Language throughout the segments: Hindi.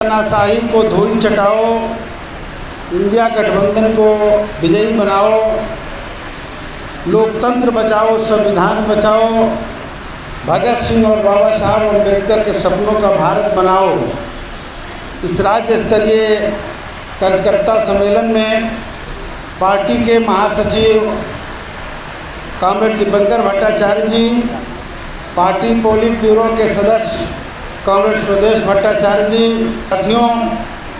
तानाशाही को धूल चटाओ, इंडिया गठबंधन को विजयी बनाओ, लोकतंत्र बचाओ, संविधान बचाओ, भगत सिंह और बाबा साहब अम्बेडकर के सपनों का भारत बनाओ। इस राज्य स्तरीय कार्यकर्ता सम्मेलन में पार्टी के महासचिव कॉमरेड दीपंकर भट्टाचार्य जी, पार्टी पोलिट ब्यूरो के सदस्य कॉमरेड स्वदेश भट्टाचार्य जी, साथियों,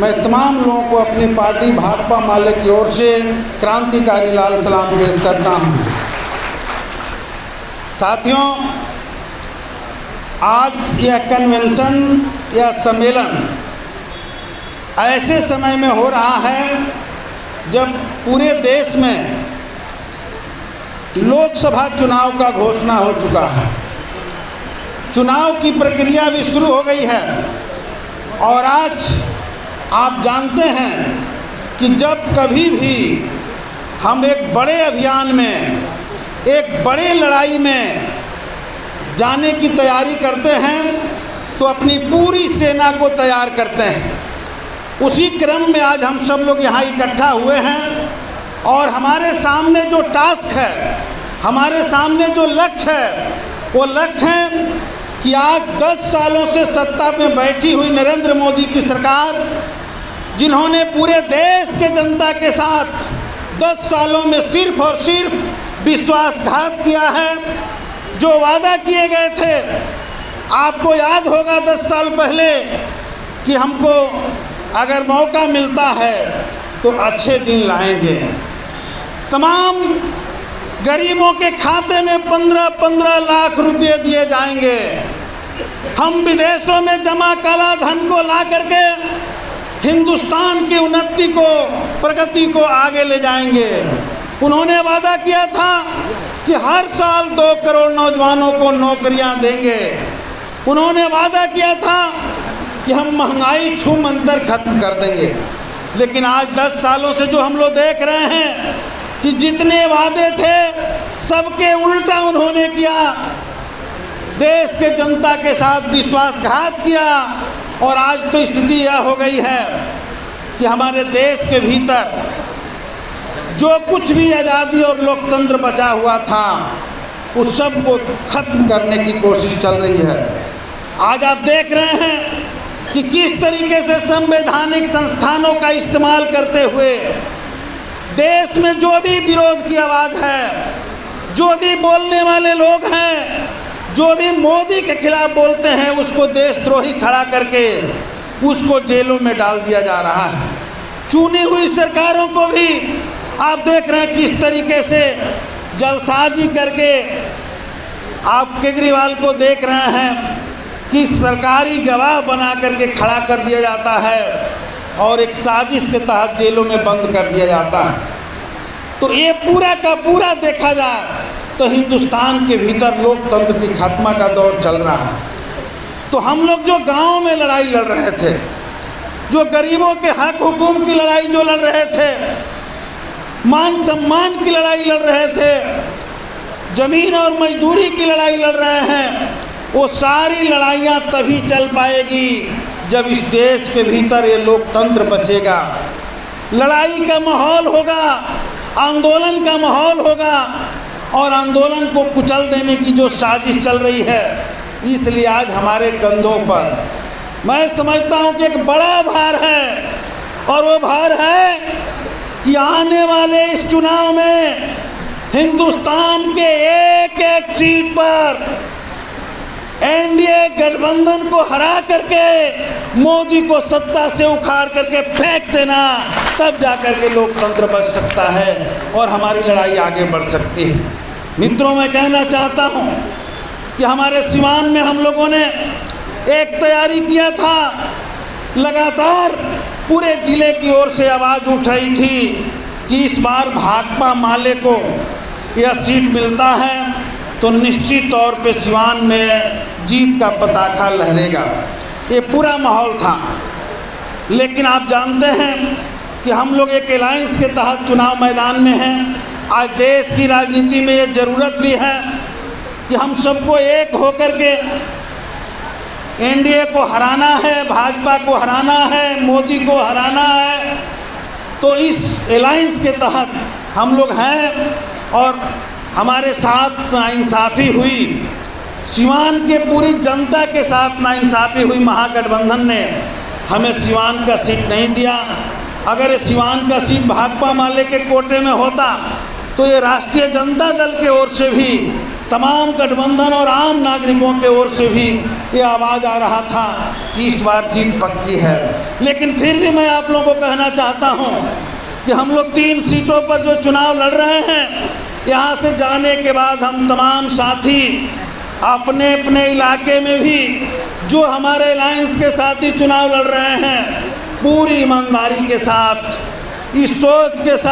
मैं तमाम लोगों को अपनी पार्टी भाकपा माले की ओर से क्रांतिकारी लाल सलाम पेश करता हूं। साथियों, आज यह कन्वेंशन या सम्मेलन ऐसे समय में हो रहा है जब पूरे देश में लोकसभा चुनाव का घोषणा हो चुका है। चुनाव की प्रक्रिया भी शुरू हो गई है और आज आप जानते हैं कि जब कभी भी हम एक बड़े अभियान में, एक बड़े लड़ाई में जाने की तैयारी करते हैं तो अपनी पूरी सेना को तैयार करते हैं। उसी क्रम में आज हम सब लोग यहाँ इकट्ठा हुए हैं और हमारे सामने जो टास्क है, हमारे सामने जो लक्ष्य है, वो लक्ष्य है कि आज 10 सालों से सत्ता में बैठी हुई नरेंद्र मोदी की सरकार, जिन्होंने पूरे देश के जनता के साथ 10 सालों में सिर्फ और सिर्फ विश्वासघात किया है। जो वादा किए गए थे, आपको याद होगा 10 साल पहले कि हमको अगर मौका मिलता है तो अच्छे दिन लाएंगे, तमाम गरीबों के खाते में 15-15 लाख रुपए दिए जाएंगे, हम विदेशों में जमा काला धन को ला करके हिंदुस्तान की उन्नति को, प्रगति को आगे ले जाएंगे। उन्होंने वादा किया था कि हर साल 2 करोड़ नौजवानों को नौकरियां देंगे। उन्होंने वादा किया था कि हम महंगाई छूमंतर खत्म कर देंगे। लेकिन आज 10 सालों से जो हम लोग देख रहे हैं कि जितने वादे थे सबके उल्टा उन्होंने किया, देश के जनता के साथ विश्वासघात किया। और आज तो स्थिति यह हो गई है कि हमारे देश के भीतर जो कुछ भी आज़ादी और लोकतंत्र बचा हुआ था उस सब को खत्म करने की कोशिश चल रही है। आज आप देख रहे हैं कि किस तरीके से संवैधानिक संस्थानों का इस्तेमाल करते हुए देश में जो भी विरोध की आवाज़ है, जो भी बोलने वाले लोग हैं, जो भी मोदी के खिलाफ बोलते हैं, उसको देशद्रोही खड़ा करके उसको जेलों में डाल दिया जा रहा है। चुनी हुई सरकारों को भी आप देख रहे हैं किस तरीके से जलसाजी करके आप केजरीवाल को देख रहे हैं कि सरकारी गवाह बना करके खड़ा कर दिया जाता है और एक साजिश के तहत जेलों में बंद कर दिया जाता है। तो ये पूरा का पूरा देखा जाए तो हिंदुस्तान के भीतर लोकतंत्र की खात्मा का दौर चल रहा है। तो हम लोग जो गाँव में लड़ाई लड़ रहे थे, जो गरीबों के हक हुकूम की लड़ाई जो लड़ रहे थे, मान सम्मान की लड़ाई लड़ रहे थे, जमीन और मजदूरी की लड़ाई लड़ रहे हैं, वो सारी लड़ाइयाँ तभी चल पाएगी जब इस देश के भीतर ये लोकतंत्र बचेगा। लड़ाई का माहौल होगा, आंदोलन का माहौल होगा और आंदोलन को कुचल देने की जो साजिश चल रही है, इसलिए आज हमारे कंधों पर मैं समझता हूँ कि एक बड़ा भार है और वो भार है कि आने वाले इस चुनाव में हिंदुस्तान के एक-एक सीट पर एनडीए गठबंधन को हरा करके मोदी को सत्ता से उखाड़ करके फेंक देना, तब जाकर के लोकतंत्र बच सकता है और हमारी लड़ाई आगे बढ़ सकती है। मित्रों, मैं कहना चाहता हूं कि हमारे सिवान में हम लोगों ने एक तैयारी किया था, लगातार पूरे ज़िले की ओर से आवाज़ उठ रही थी कि इस बार भाकपा माले को यह सीट मिलता है तो निश्चित तौर पे सिवान में जीत का पताका लहरेगा। ये पूरा माहौल था। लेकिन आप जानते हैं कि हम लोग एक अलायंस के तहत चुनाव मैदान में हैं। आज देश की राजनीति में ये ज़रूरत भी है कि हम सबको एक होकर के एनडीए को हराना है, भाजपा को हराना है, मोदी को हराना है, तो इस अलायंस के तहत हम लोग हैं और हमारे साथ नाइंसाफ़ी हुई। सिवान के पूरी जनता के साथ नाइंसाफ़ी हुई। महागठबंधन ने हमें सिवान का सीट नहीं दिया। अगर ये सिवान का सीट भाकपा माले के कोटे में होता तो ये राष्ट्रीय जनता दल के ओर से भी, तमाम गठबंधन और आम नागरिकों के ओर से भी ये आवाज़ आ रहा था कि इस बार जीत पक्की है। लेकिन फिर भी मैं आप लोगों को कहना चाहता हूँ कि हम लोग 3 सीटों पर जो चुनाव लड़ रहे हैं, यहाँ से जाने के बाद हम तमाम साथी अपने अपने इलाके में भी जो हमारे अलायंस के साथी चुनाव लड़ रहे हैं, पूरी ईमानदारी के साथ, इस सोच के साथ